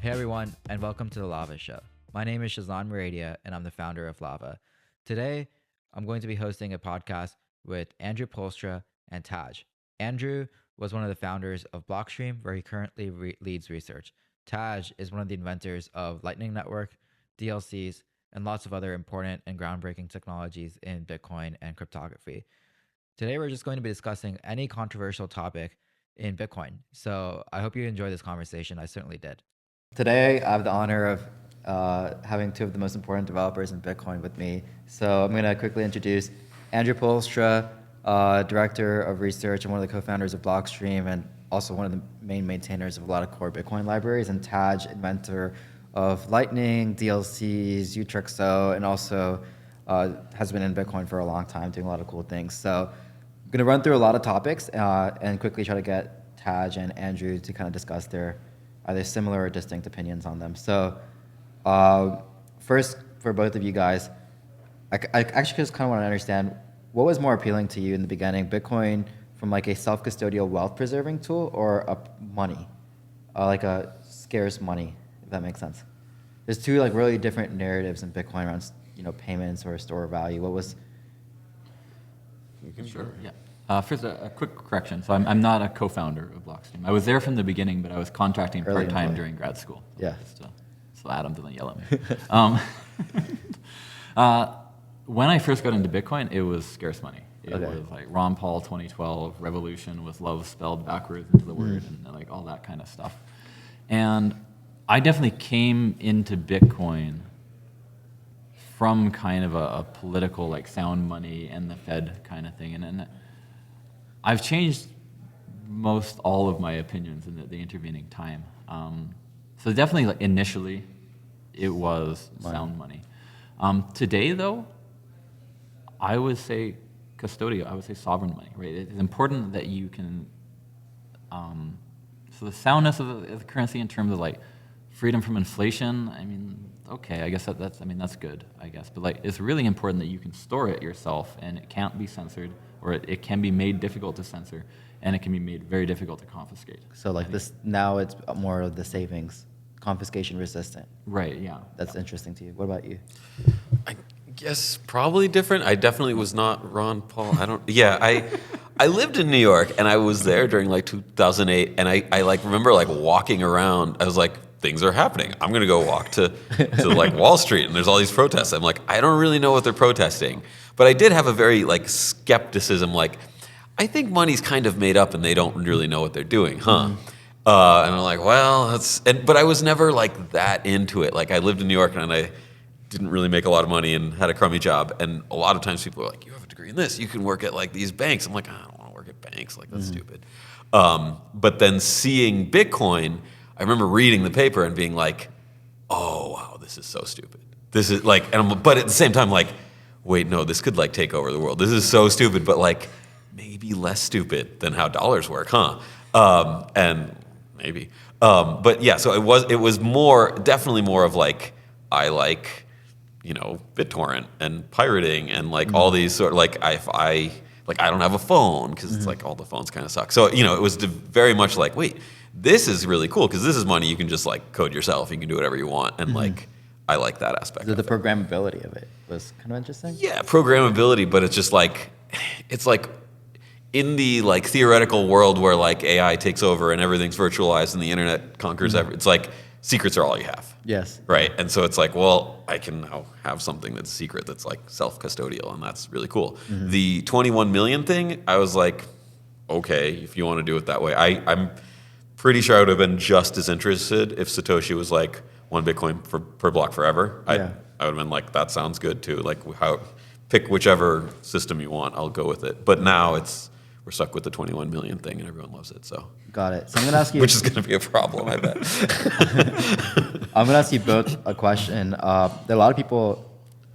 Hey everyone, and welcome to the Lava Show. My name is Shazlan Muradia, and I'm the founder of Lava. Today, I'm going to be hosting a podcast with Andrew Poelstra and Tadge. Andrew was one of the founders of Blockstream, where he currently leads research. Tadge is one of the inventors of Lightning Network, DLCs, and lots of other important and groundbreaking technologies in Bitcoin and cryptography. Today, we're just going to be discussing any controversial topic in Bitcoin. So I hope you enjoy this conversation. I certainly did. Today, I have the honor of having two of the most important developers in Bitcoin with me. So I'm going to quickly introduce Andrew Poelstra, Director of Research and one of the co-founders of Blockstream, and also one of the main maintainers of a lot of core Bitcoin libraries, and Tadge, inventor of Lightning, DLCs, Utrexo, and also has been in Bitcoin for a long time, doing a lot of cool things. So I'm going to run through a lot of topics and quickly try to get Tadge and Andrew to kind of discuss their either similar or distinct opinions on them. So first, for both of you guys, I actually just kind of want to understand, what was more appealing to you in the beginning, Bitcoin from like a self-custodial wealth-preserving tool, or a money, like a scarce money, if that makes sense? There's two like really different narratives in Bitcoin around payments or store of value. What was? Sure. Yeah. First, a quick correction. So I'm not a co-founder of Blockstream. I was there from the beginning, but I was contracting part-time during grad school. Yeah. So Adam doesn't yell at me. When I first got into Bitcoin, it was scarce money. It was like Ron Paul 2012 revolution with love spelled backwards into the word and like all that kind of stuff. And I definitely came into Bitcoin from kind of a political, like sound money and the Fed kind of thing. And I've changed most all of my opinions in the intervening time. So definitely, like, initially, it was sound money. Today, though, I would say custodial. I would say sovereign money. Right? It's important that you can. So the soundness of the currency in terms of like freedom from inflation. I mean, okay, I guess that's good. I guess, but like it's really important that you can store it yourself, and it can't be censored. Or it can be made difficult to censor, and it can be made very difficult to confiscate. So like this, now it's more of the savings, confiscation resistant. Right, yeah. That's interesting to you. What about you? I guess probably different. I definitely was not Ron Paul. I lived in New York, and I was there during like 2008, and I like remember like walking around. I was like, things are happening. I'm gonna go walk to like Wall Street, and there's all these protests. I'm like, I don't really know what they're protesting. But I did have a very like skepticism, like, I think money's kind of made up and they don't really know what they're doing, huh? And I'm like, well, but I was never like that into it. Like I lived in New York and I didn't really make a lot of money and had a crummy job. And a lot of times people are like, you have a degree in this, you can work at like these banks. I'm like, I don't want to work at banks, like that's stupid. But then seeing Bitcoin, I remember reading the paper and being like, oh wow, this is so stupid. This is like, but at the same time, like, wait, no, this could like take over the world. This is so stupid, but like maybe less stupid than how dollars work, huh? And maybe, but yeah. So it was definitely more of like, I like, BitTorrent and pirating and like all these sort of like I don't have a phone because it's like all the phones kind of suck. So it was very much like, wait, this is really cool because this is money you can just like code yourself. You can do whatever you want and like. I like that aspect. The programmability of it was kind of interesting. Yeah, programmability, but it's just like, it's like in the like theoretical world where like AI takes over and everything's virtualized and the internet conquers everything. It's like secrets are all you have. Yes. Right, and so it's like, well, I can now have something that's secret that's like self-custodial, and that's really cool. The 21 million thing, I was like, okay, if you want to do it that way. I'm pretty sure I would have been just as interested if Satoshi was like, 1 Bitcoin per block forever. I would have been like, that sounds good too. Like pick whichever system you want, I'll go with it. But now we're stuck with the 21 million thing and everyone loves it. So got it. So I'm gonna ask you, which is gonna be a problem, I bet. I'm gonna ask you both a question. There are a lot of people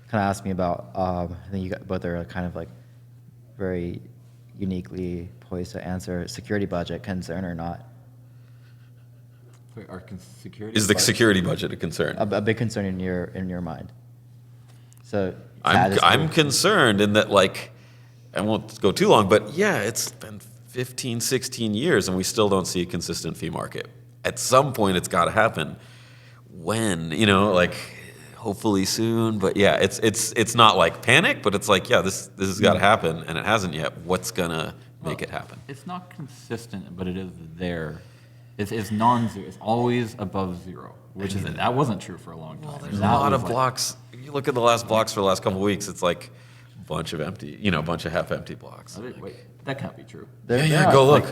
kind of ask me about. I think you both are kind of like very uniquely poised to answer. Security budget concern or not? Is the security budget a concern? A big concern in your mind. So I'm concerned in that, like, I won't go too long, but yeah, it's been 15, 16 years and we still don't see a consistent fee market. At some point, it's got to happen. when, like hopefully soon. But yeah, it's not like panic, but it's like, yeah, this has got to happen, and it hasn't yet. What's gonna make it happen? It's not consistent, but it is there. It's non-zero. It's always above zero, which is that wasn't true for a long time. There's a lot of blocks. If you look at the last blocks for the last couple of weeks, it's like a bunch of empty, a bunch of half-empty blocks. Wait, that can't be true. Yeah, go look.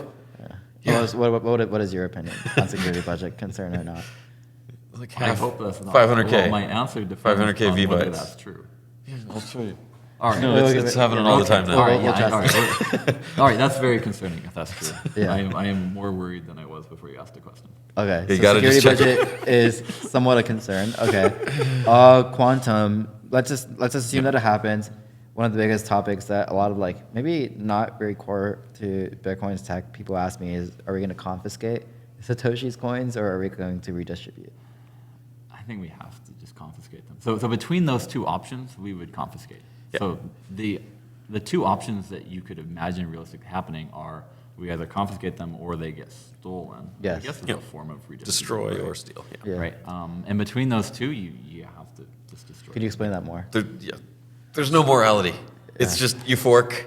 What is your opinion on security budget concern or not? Like I hope that's not 500K. Well, my answer depends 500K on V whether bytes. that's true. Yeah, I'll show you. All right. No, it's happening all the time now. All right, We'll all right. All right, that's very concerning if that's true. Yeah. I am more worried than I was before you asked the question. Okay, You so gotta security just check budget is somewhat a concern. Okay, quantum. Let's assume that it happens. One of the biggest topics that a lot of maybe not very core to Bitcoin's tech people ask me is, are we going to confiscate Satoshi's coins or are we going to redistribute? I think we have to just confiscate them. So between those two options, we would confiscate. Yeah. So the two options that you could imagine realistically happening are we either confiscate them or they get stolen. Yes. I guess it's a form of redistribution. Destroy right? or steal. Yeah. Yeah. Right. And between those two, you have to just destroy. Could you explain that more? There's no morality. It's just you fork.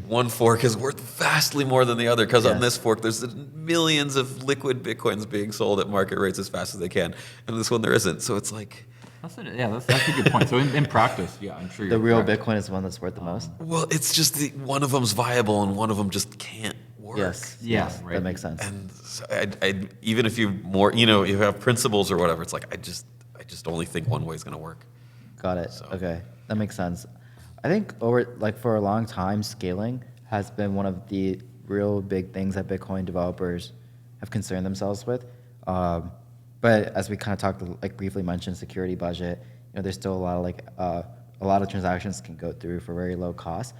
One fork is worth vastly more than the other because on this fork there's millions of liquid bitcoins being sold at market rates as fast as they can, and this one there isn't. So it's like, That's a good point. So in practice, yeah, I'm sure The you're real correct. Bitcoin is the one that's worth the most. well, it's just one of them's viable and one of them just can't work. Yes. Yeah, yes, right. that makes sense. And so I even if you you have principles or whatever, it's like I just only think one way is going to work. Got it. So- Okay, that makes sense. I think for a long time, scaling has been one of the real big things that Bitcoin developers have concerned themselves with. But as we kind of talked, briefly mentioned, security budget. There's still a lot of transactions can go through for very low cost.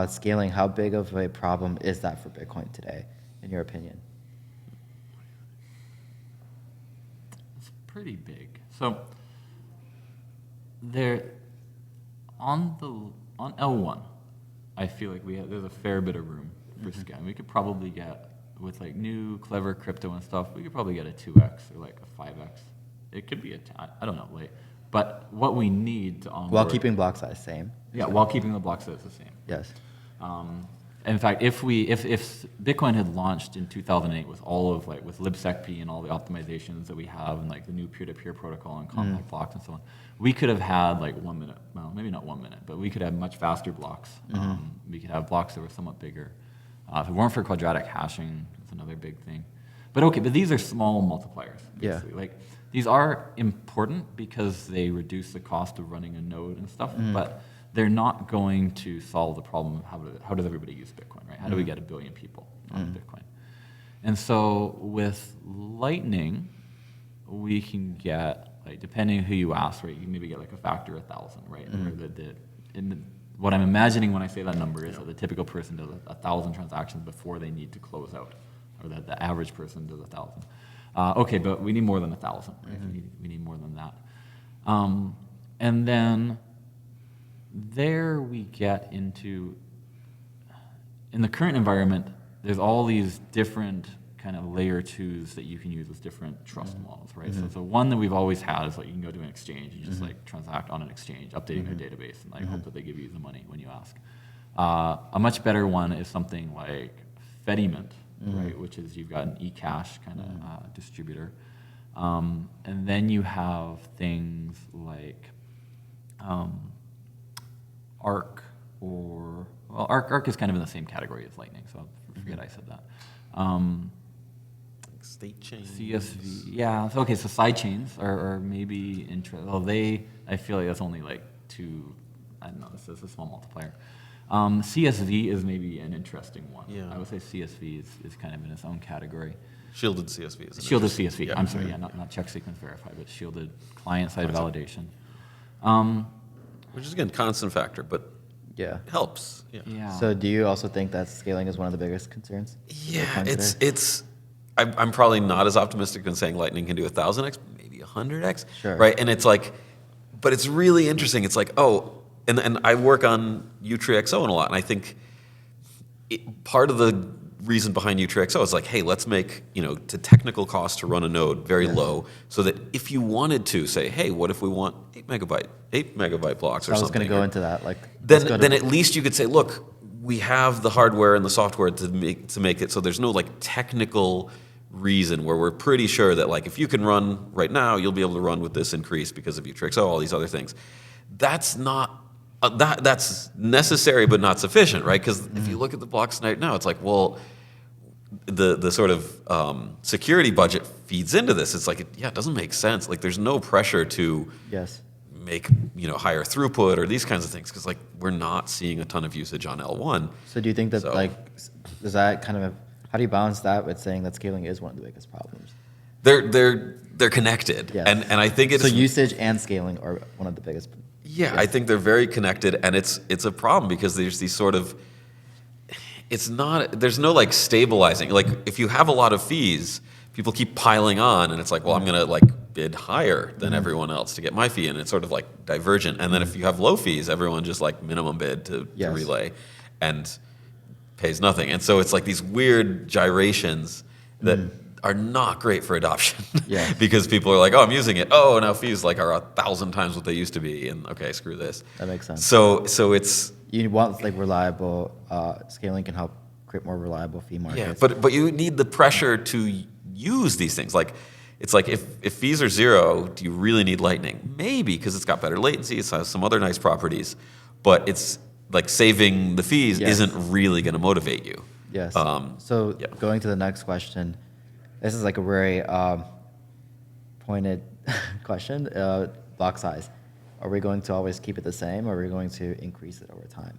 Scaling, how big of a problem is that for Bitcoin today, in your opinion? It's pretty big. So there on L1, I feel like there's a fair bit of room for scaling. We could probably get with new clever crypto and stuff. We could probably get a 2x or a 5x. It could be I don't know, but what we need to onboard While keeping block size same. while keeping the block size the same. Yes. In fact, if Bitcoin had launched in 2008 with all of with libsecp and all the optimizations that we have and the new peer-to-peer protocol and compact blocks and so on, we could have had 1 minute. Well, maybe not 1 minute, but we could have much faster blocks. We could have blocks that were somewhat bigger. If it weren't for quadratic hashing, that's another big thing. But these are small multipliers. Basically. Yeah. These are important because they reduce the cost of running a node and stuff, but they're not going to solve the problem of how does everybody use Bitcoin, right? How do we get 1 billion people on Bitcoin? And so with Lightning, we can get, depending who you ask, right, you maybe get a factor of 1,000, right? Or what I'm imagining when I say that number is that the typical person does 1,000 transactions before they need to close out, or that the average person does 1,000. But we need more than 1,000, right? We need more than that. And then there we get into, in the current environment, there's all these different kind of layer 2s that you can use with different trust models, right? So one that we've always had is you can go to an exchange, you just transact on an exchange, updating their database, and hope that they give you the money when you ask. A much better one is something like Fediment, right? Which is you've got an eCash kind of distributor. And then you have things like Arc Arc is kind of in the same category as Lightning, so I forget I said that. State chain. CSV, yeah. So sidechains are maybe interesting. Well, I feel like that's only two. I don't know. This is a small multiplier. CSV is maybe an interesting one. Yeah. I would say CSV is kind of in its own category. Shielded CSV. Shielded CSV. Yeah. I'm sorry. Yeah, not check sequence verify, but shielded client-side validation. Which is again constant factor, but Yeah. helps. Yeah. Yeah. So do you also think that scaling is one of the biggest concerns? Yeah, Bitcoin it's. I'm probably not as optimistic in saying Lightning can do 1,000x, maybe 100x. Sure. Right, and it's but it's really interesting. It's and I work on U3XO a lot, and I think part of the reason behind UTXO is like, hey, let's make, the technical cost to run a node very low, so that if you wanted to say, hey, what if we want 8 megabyte blocks or something? I was going to go into that. Then at least you could say, look, we have the hardware and the software to make it so there's no like technical reason where we're pretty sure that like if you can run right now, you'll be able to run with this increase because of UTXO, all these other things. That's not that's necessary but not sufficient, right? Because if you look at the blocks right now, it's like, well, the sort of security budget feeds into this. It's like, it doesn't make sense. Like there's no pressure to make higher throughput or these kinds of things, because like we're not seeing a ton of usage on L1. So do you think that does that kind of, how do you balance that with saying that scaling is one of the biggest problems? They're connected, and I think it's so usage and scaling are one of the biggest. Yeah, I think they're very connected, and it's a problem because there's these sort of, there's no like stabilizing. Like if you have a lot of fees, people keep piling on, and it's like, well, I'm gonna like bid higher than everyone else to get my fee, and it's sort of like divergent. And then if you have low fees, everyone just like minimum bid to relay, and pays nothing. And so it's like these weird gyrations that are not great for adoption. Because people are like, oh, I'm using it. Oh, now fees like are 1,000 times what they used to be, and okay, screw this. That makes sense. So it's, you want like reliable scaling can help create more reliable fee markets. Yeah, but you need the pressure to use these things. Like it's like if fees are 0, do you really need Lightning? Maybe, because it's got better latency, it has some other nice properties, but it's like saving the fees isn't really going to motivate you. Yes. Going to the next question. This is like a very pointed question. Block size. Are we going to always keep it the same, or are we going to increase it over time?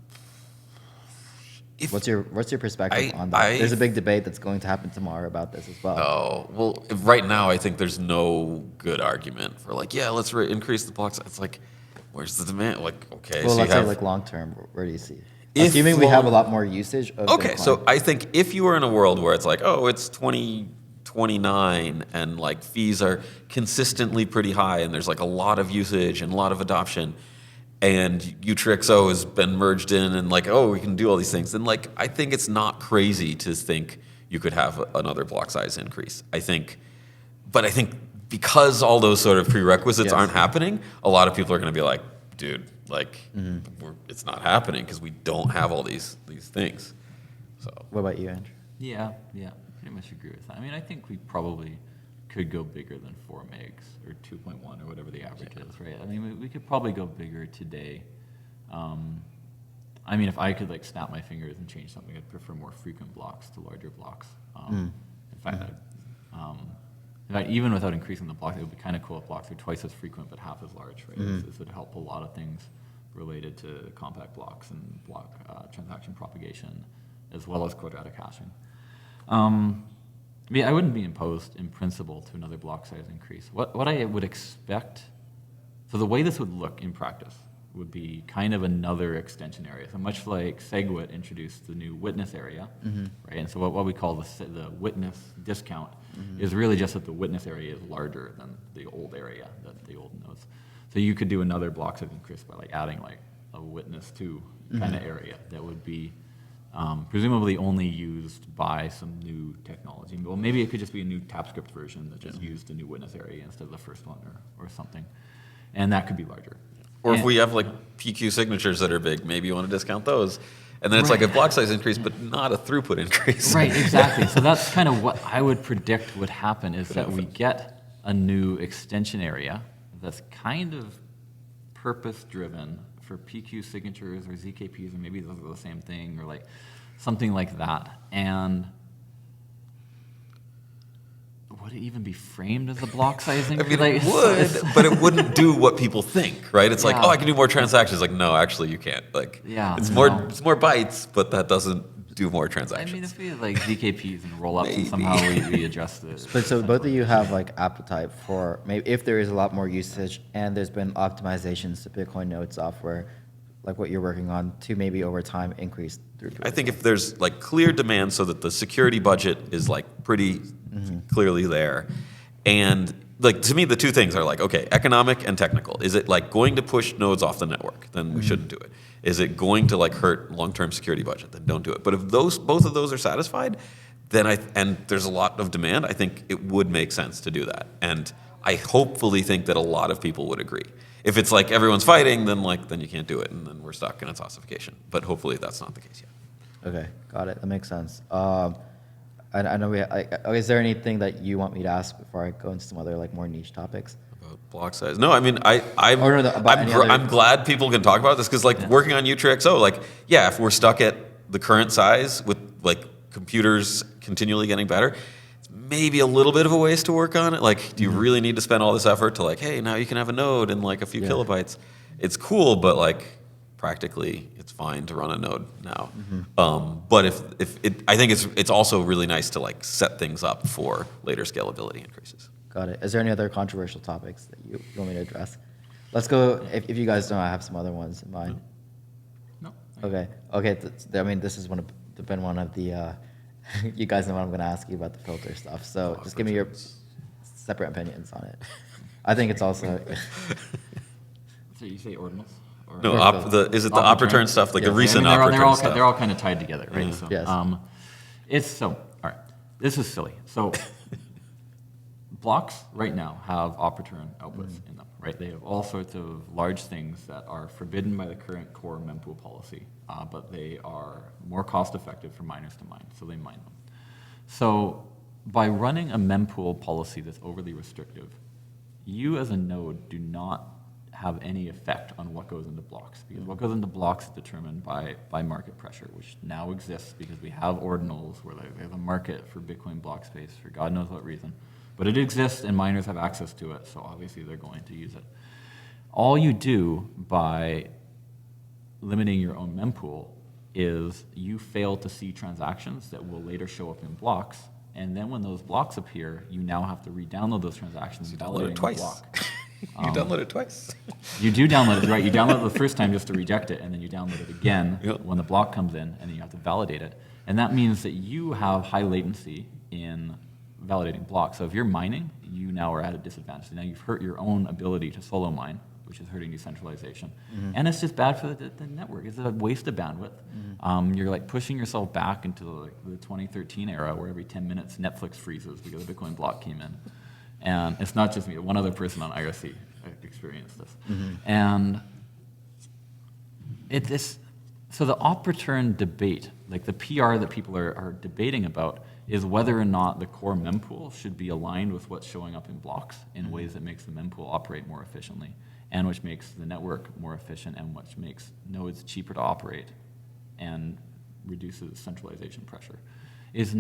What's your perspective on that? There's a big debate that's going to happen tomorrow about this as well. Oh, well, right now I think there's no good argument for like, let's increase the block size. It's like, where's the demand? Like, okay. Well, so let's say like long term, where do you see it? Assuming we have a lot more usage of Bitcoin. So I think if you were in a world where it's like, oh, it's 2029 and like fees are consistently pretty high and there's like a lot of usage and a lot of adoption, and UTXO has been merged in and like, oh, we can do all these things, then like I think it's not crazy to think you could have another block size increase. I think because all those sort of prerequisites aren't happening, a lot of people are going to be like, dude, like it's not happening because we don't have all these things. So what about you, Andrew? Yeah, pretty much agree with that. I mean, I think we probably could go bigger than 4 megs or 2.1 or whatever the average is, right? I mean, we could probably go bigger today. I mean, if I could like snap my fingers and change something, I'd prefer more frequent blocks to larger blocks. In fact, even without increasing the blocks, it would be kind of cool if blocks are twice as frequent but half as large, right? This would help a lot of things related to compact blocks and block transaction propagation, as well as quadratic hashing. I mean, I wouldn't be opposed in principle to another block size increase. What I would expect, so the way this would look in practice would be kind of another extension area. So much like SegWit introduced the new witness area, right? And so what we call the witness discount is really just that the witness area is larger than the old area, the old nodes. So you could do another block size increase by like adding like a witness to kind of area that would be presumably only used by some new technology. Well, maybe it could just be a new TypeScript version that just used a new witness area instead of the first one or something. And that could be larger. Or if we have like PQ signatures that are big, maybe you want to discount those. And then it's like a block size increase, but not a throughput increase. Right, exactly. So that's kind of what I would predict would happen is that we get a new extension area that's kind of purpose-driven for PQ signatures or ZKPs, or maybe those are the same thing, or like something like that. And would it even be framed as a block size increase? I mean, it would, but it wouldn't do what people think, right? It's like, oh, I can do more transactions. Like, no, actually, you can't. Like, it's more bytes, but that doesn't do more transactions. I mean, if we had like ZKPs and roll-ups and somehow we adjust this. But so both of you have like appetite for maybe if there is a lot more usage and there's been optimizations to Bitcoin node software, like what you're working on, to maybe over time increase throughput. I think if there's like clear demand so that the security budget is like pretty clearly there, and like to me, the two things are like, okay, economic and technical. Is it like going to push nodes off the network? Then we shouldn't do it. Is it going to like hurt long-term security budget? Then don't do it. But if both of those are satisfied, then and there's a lot of demand, I think it would make sense to do that. And I hopefully think that a lot of people would agree. If it's like everyone's fighting, then you can't do it, and then we're stuck in its ossification. But hopefully that's not the case yet. Okay, got it. That makes sense. I know is there anything that you want me to ask before I go into some other like more niche topics? About block size? No, I mean about any other- I'm glad people can talk about this because like working on U3XO, like yeah, if we're stuck at the current size with like computers continually getting better, it's maybe a little bit of a waste to work on it. Like, do you really need to spend all this effort to like, hey, now you can have a node in like a few kilobytes? It's cool, but like practically it's fine to run a node now. But I think it's also really nice to like set things up for later scalability increases. Got it. Is there any other controversial topics that you want me to address? Let's go. If you guys don't, I have some other ones in mind. No. Okay. I mean, this is been one of the. You guys know what I'm going to ask you about the filter stuff. So just give me your separate opinions on it. I think it's also. So you say ordinals? Or No, is it the op return stuff, like the recent op return stuff? They're all kind of tied together, right? So, Yes. All right, this is silly. So blocks right now have op return outputs in them, right? They have all sorts of large things that are forbidden by the current core mempool policy, but they are more cost effective for miners to mine, so they mine them. So by running a mempool policy that's overly restrictive, you as a node do not have any effect on what goes into blocks, because what goes into blocks is determined by market pressure, which now exists because we have ordinals where there's a market for Bitcoin block space for God knows what reason. But it exists and miners have access to it, so obviously they're going to use it. All you do by limiting your own mempool is you fail to see transactions that will later show up in blocks, and then when those blocks appear, you now have to re-download those transactions. You download it twice. Block. You download it twice. You do download it, right? You download it the first time just to reject it, and then you download it again when the block comes in, and then you have to validate it. And that means that you have high latency in validating blocks. So if you're mining, you now are at a disadvantage. So now you've hurt your own ability to solo mine, which is hurting decentralization. And it's just bad for the network. It's a waste of bandwidth. You're like pushing yourself back into the 2013 era where every 10 minutes Netflix freezes because a Bitcoin block came in. And it's not just me. One other person on IRC experienced this. And so the op return debate, like the PR that people are debating about, is whether or not the core mempool should be aligned with what's showing up in blocks in ways that makes the mempool operate more efficiently, and which makes the network more efficient, and which makes nodes cheaper to operate and reduces centralization pressure. Is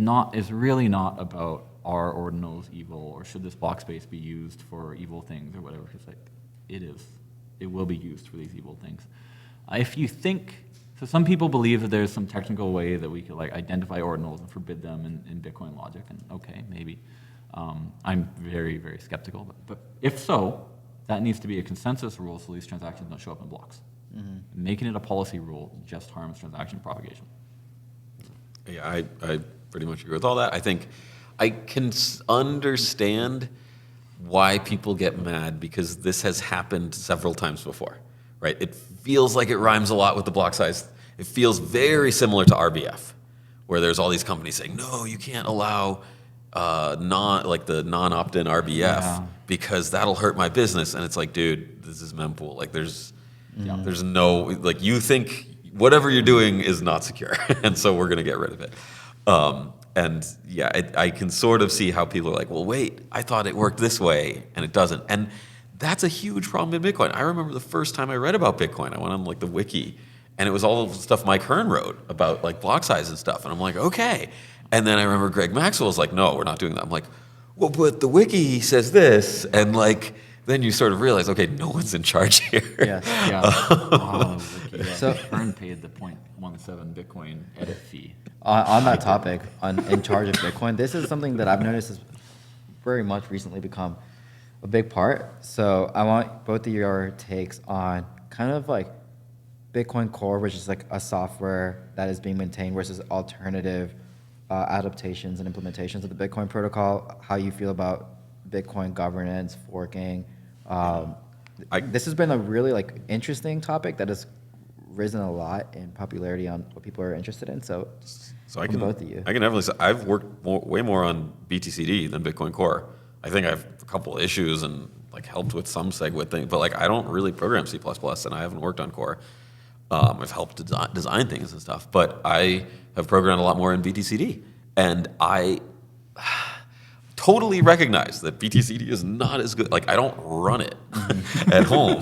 really not about are ordinals evil, or should this block space be used for evil things or whatever. It's like it will be used for these evil things. If you think so, some people believe that there's some technical way that we could like identify ordinals and forbid them in Bitcoin logic, and okay, maybe. I'm very, very skeptical, but if so, that needs to be a consensus rule so these transactions don't show up in blocks. Making it a policy rule just harms transaction propagation. Yeah, I pretty much agree with all that. I think I can understand why people get mad because this has happened several times before, right? It feels like it rhymes a lot with the block size. It feels very similar to RBF, where there's all these companies saying, no, you can't allow the non-opt-in RBF because that'll hurt my business. And it's like, dude, this is mempool. Like there's no, like you think whatever you're doing is not secure. And so we're going to get rid of it. And yeah, I can sort of see how people are like, well, wait, I thought it worked this way, and it doesn't. And that's a huge problem in Bitcoin. I remember the first time I read about Bitcoin, I went on like the wiki, and it was all the stuff Mike Hearn wrote about like block size and stuff. And I'm like, okay. And then I remember Greg Maxwell was like, no, we're not doing that. I'm like, well, but the wiki says this, and like then you sort of realize, okay, no one's in charge here. Yes. So Hearn paid the 0.17 Bitcoin edit fee. On that topic, in charge of Bitcoin, this is something that I've noticed has very much recently become a big part. So I want both of your takes on kind of like Bitcoin Core, which is like a software that is being maintained, versus alternative adaptations and implementations of the Bitcoin protocol. How you feel about Bitcoin governance, forking. This has been a really like interesting topic that has risen a lot in popularity on what people are interested in. So I can both of you. I can definitely say I've worked way more on BTCD than Bitcoin Core. I think I have a couple of issues and like helped with some SegWit thing, but like I don't really program C++ and I haven't worked on Core. I've helped design things and stuff, but I have programmed a lot more in BTCD, and I totally recognize that BTCD is not as good. Like I don't run it at home.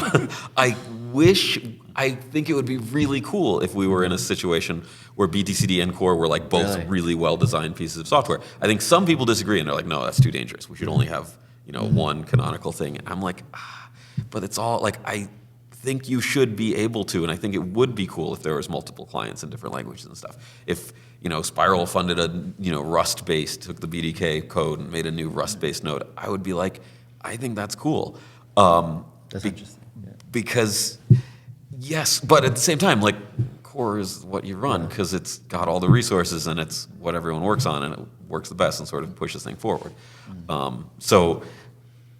I think it would be really cool if we were in a situation where BTCD and Core were like both really well designed pieces of software. I think some people disagree and they're like, no, that's too dangerous. We should only have one canonical thing. And I'm like, but it's all like I think you should be able to, and I think it would be cool if there was multiple clients in different languages and stuff. If Spiral funded a Rust based, took the BDK code and made a new Rust based node, I would be like, I think that's cool. That's interesting. Yeah. Because yes, but at the same time, like Core is what you run because it's got all the resources and it's what everyone works on and it works the best and sort of pushes things forward. So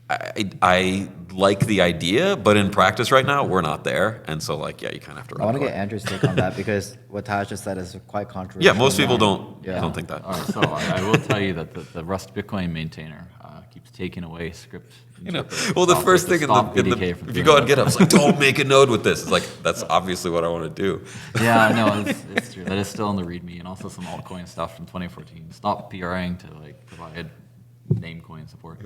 I like the idea, but in practice right now we're not there, and so like you kind of have to. I want to get Andrew's take on that because what Tadge just said is quite controversial. Yeah, most people don't think that. All right, so I will tell you that the Rust Bitcoin maintainer keeps taking away script. Well, the first thing if you go on GitHub, it's like, don't make a node with this. It's like, that's obviously what I want to do. Yeah, no, it's true. That is still in the README, and also some altcoin stuff from 2014. Stop PRing to like provide Namecoin support.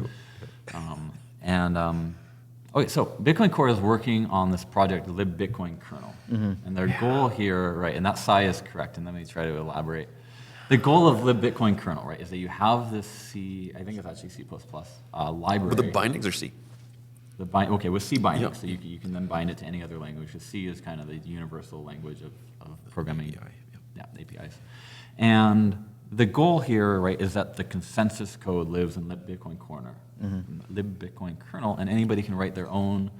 Okay, so Bitcoin Core is working on this project, libbitcoin kernel. And their goal here, right, and that SI is correct, and let me try to elaborate. The goal of libbitcoin kernel, right, is that you have this I think it's actually C++, library. But the bindings are C. Okay, with C bindings, so you can then bind it to any other language. Because C is kind of the universal language of programming. APIs. And the goal here, right, is that the consensus code lives in libbitcoin kernel, and anybody can write their own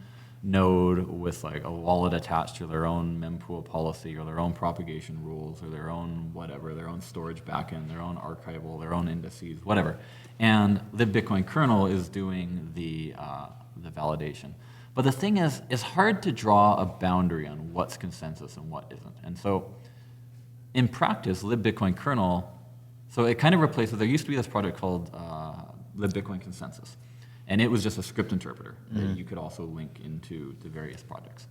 node with like a wallet attached to their own mempool policy or their own propagation rules or their own whatever, their own storage backend, their own archival, their own indices, whatever. And libbitcoin kernel is doing the validation. But the thing is, it's hard to draw a boundary on what's consensus and what isn't. And so in practice, libbitcoin kernel, so it kind of replaces, there used to be this project called libbitcoin consensus. And it was just a script interpreter that you could also link into the various projects.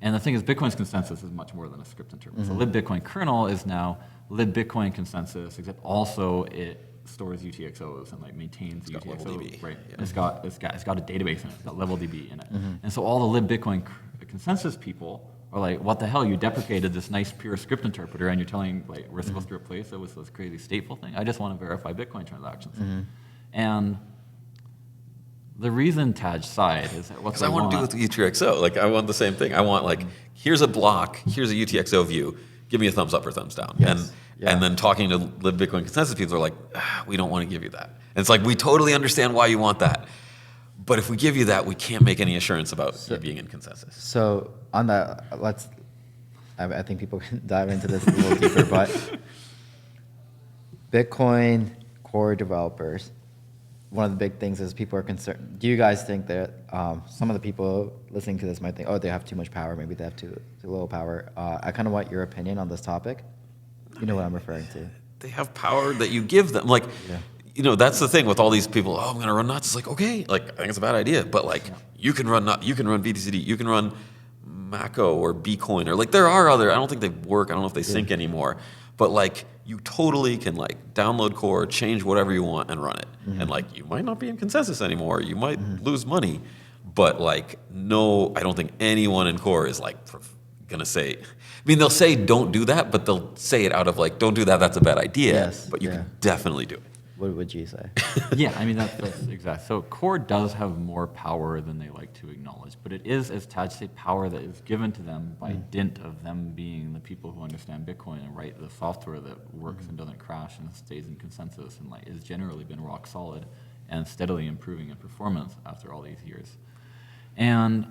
And the thing is, Bitcoin's consensus is much more than a script interpreter. So libbitcoin kernel is now libbitcoin consensus, except also it stores UTXOs and like maintains UTXOs. Right. Yeah. It's got a database in it. It's got level DB in it. And so all the libbitcoin consensus people are like, what the hell? You deprecated this nice pure script interpreter, and you're telling like we're supposed to replace it with this crazy stateful thing. I just want to verify Bitcoin transactions. And the reason Tadge side is that what I want to do with the UTXO. Like I want the same thing. I want like here's a block, here's a UTXO view. Give me a thumbs up or thumbs down. Yes. And then talking to libbitcoin consensus people are like, we don't want to give you that. And it's like we totally understand why you want that, but if we give you that, we can't make any assurance about you being in consensus. So on that, I think people can dive into this a little deeper, but Bitcoin core developers, one of the big things is people are concerned. Do you guys think that some of the people listening to this might think, oh, they have too much power, maybe they have too little power? I kind of want your opinion on this topic. You know what I'm referring to. They have power that you give them. Like, that's the thing with all these people. Oh, I'm going to run nuts. It's like, okay, like I think it's a bad idea, but like you can run BTCD, you can run Mako or Bcoin, or like there are other. I don't think they work. I don't know if they sync anymore. But like you totally can like download core, change whatever you want, and run it. And like you might not be in consensus anymore. You might lose money, but like no, I don't think anyone in core is like gonna say. I mean, they'll say don't do that, but they'll say it out of like don't do that. That's a bad idea. Yes, but you can definitely do it. What would you say? Yeah, I mean, that's exact. So core does have more power than they like to acknowledge, but it is, as Tadge said, power that is given to them by dint of them being the people who understand Bitcoin and write the software that works and doesn't crash and stays in consensus and like has generally been rock solid and steadily improving in performance after all these years. And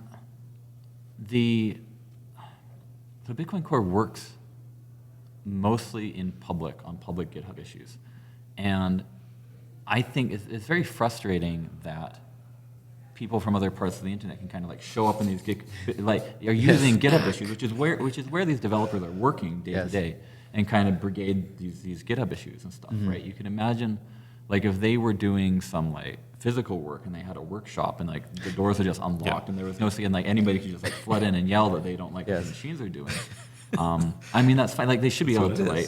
the Bitcoin core works mostly in public, on public GitHub issues. And I think it's very frustrating that people from other parts of the internet can kind of like show up in these are using GitHub issues, which is where these developers are working day to day, and kind of brigade these GitHub issues and stuff, right? You can imagine, like, if they were doing some like physical work and they had a workshop and like the doors are just unlocked and there was no and like anybody could just like flood in and yell that they don't like what the machines are doing. I mean, that's fine. Like, they should be able to like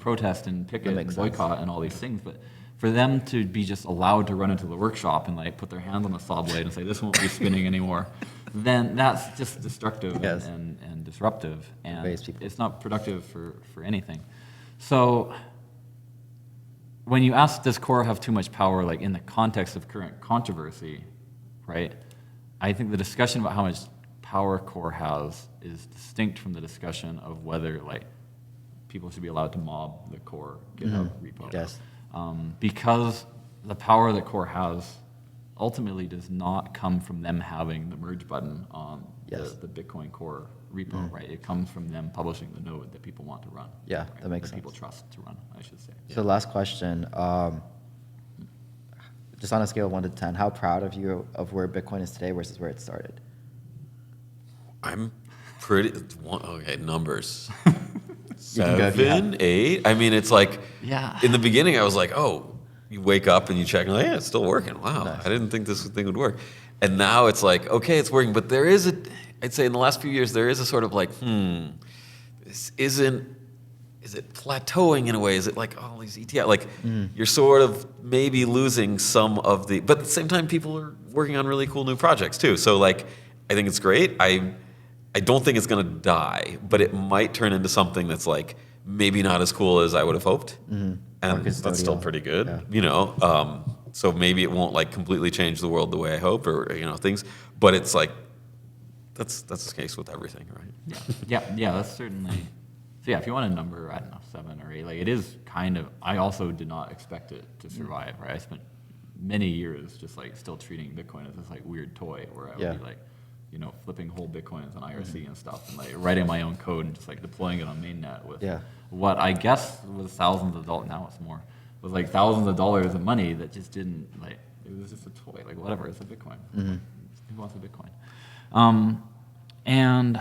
protest and picket and boycott and all these things, but for them to be just allowed to run into the workshop and like put their hands on the saw blade and say this won't be spinning anymore, then that's just destructive and disruptive, and it's not productive for anything. So when you ask, does core have too much power, like in the context of current controversy, right? I think the discussion about how much power core has is distinct from the discussion of whether like people should be allowed to mob the core GitHub repo. Yes. Because the power that core has ultimately does not come from them having the merge button on the Bitcoin core repo, right? It comes from them publishing the node that people want to run. Yeah, right? that makes sense. People trust to run, I should say. So last question, just on a scale of 1 to 10, how proud of you of where Bitcoin is today versus where it started? I'm pretty, okay, numbers. You can go if you 7, 8. I mean, it's like, Yeah. in the beginning, I was like, oh, you wake up and you check, and like, yeah, it's still working. Wow, Nice. I didn't think this thing would work. And now it's like, okay, it's working. But there is I'd say in the last few years, there is a sort of like, this isn't, is it plateauing in a way? Is it like all these ETL? Like, you're sort of maybe losing some of the, but at the same time, people are working on really cool new projects too. So like, I think it's great. I don't think it's going to die, but it might turn into something that's like maybe not as cool as I would have hoped, and that's still pretty good, you know. So maybe it won't like completely change the world the way I hope, or things. But it's like that's the case with everything, right? Yeah, that's certainly. So yeah, if you want a number, I don't know, 7 or 8. Like, it is kind of. I also did not expect it to survive. Right, I spent many years just like still treating Bitcoin as this like weird toy, where I would be like, flipping whole Bitcoins on IRC and stuff, and like writing my own code and just like deploying it on mainnet with what I guess was thousands of dollars. Now it's more. It was like thousands of dollars of money that just didn't like. It was just a toy. Like, whatever, it's a Bitcoin. Who wants a Bitcoin? And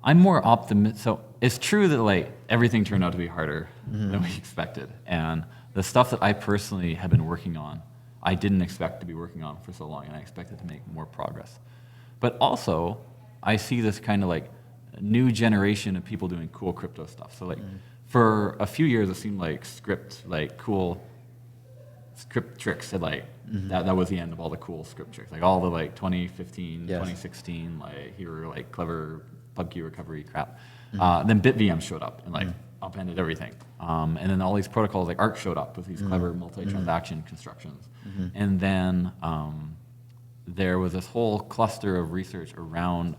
I'm more optimistic. So it's true that like everything turned out to be harder than we expected, and the stuff that I personally have been working on, I didn't expect to be working on for so long, and I expected to make more progress. But also, I see this kind of like new generation of people doing cool crypto stuff. So like for a few years, it seemed like cool script tricks had like that was the end of all the cool script tricks. Like all the like 2015, 2016, like here were like clever pub key recovery crap. Then BitVM showed up and like upended everything. And then all these protocols like Arc showed up with these clever multi-transaction constructions. And then there was this whole cluster of research around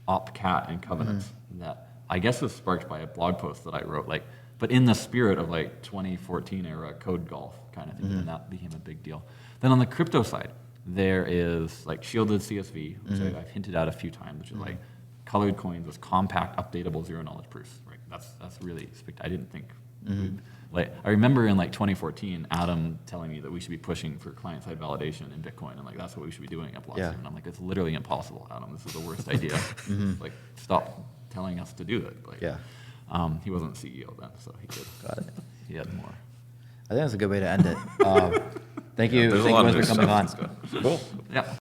opcat and covenants that I guess was sparked by a blog post that I wrote, like, but in the spirit of like 2014 era code golf kind of thing, and that became a big deal. Then on the crypto side, there is like shielded CSV, which I've hinted at a few times, which is like colored coins with compact, updatable zero-knowledge proofs. Right, that's really spectacular. I didn't think. Like, I remember in like 2014, Adam telling me that we should be pushing for client-side validation in Bitcoin, and like that's what we should be doing at Blockstream. And I'm like, it's literally impossible, Adam. This is the worst idea. Like, stop telling us to do it. Like, he wasn't CEO then, so he could. Got it. He had more. I think that's a good way to end it. Thank you, There's a thank lot you of guys for new coming stuff on. that's good. Cool. Yeah.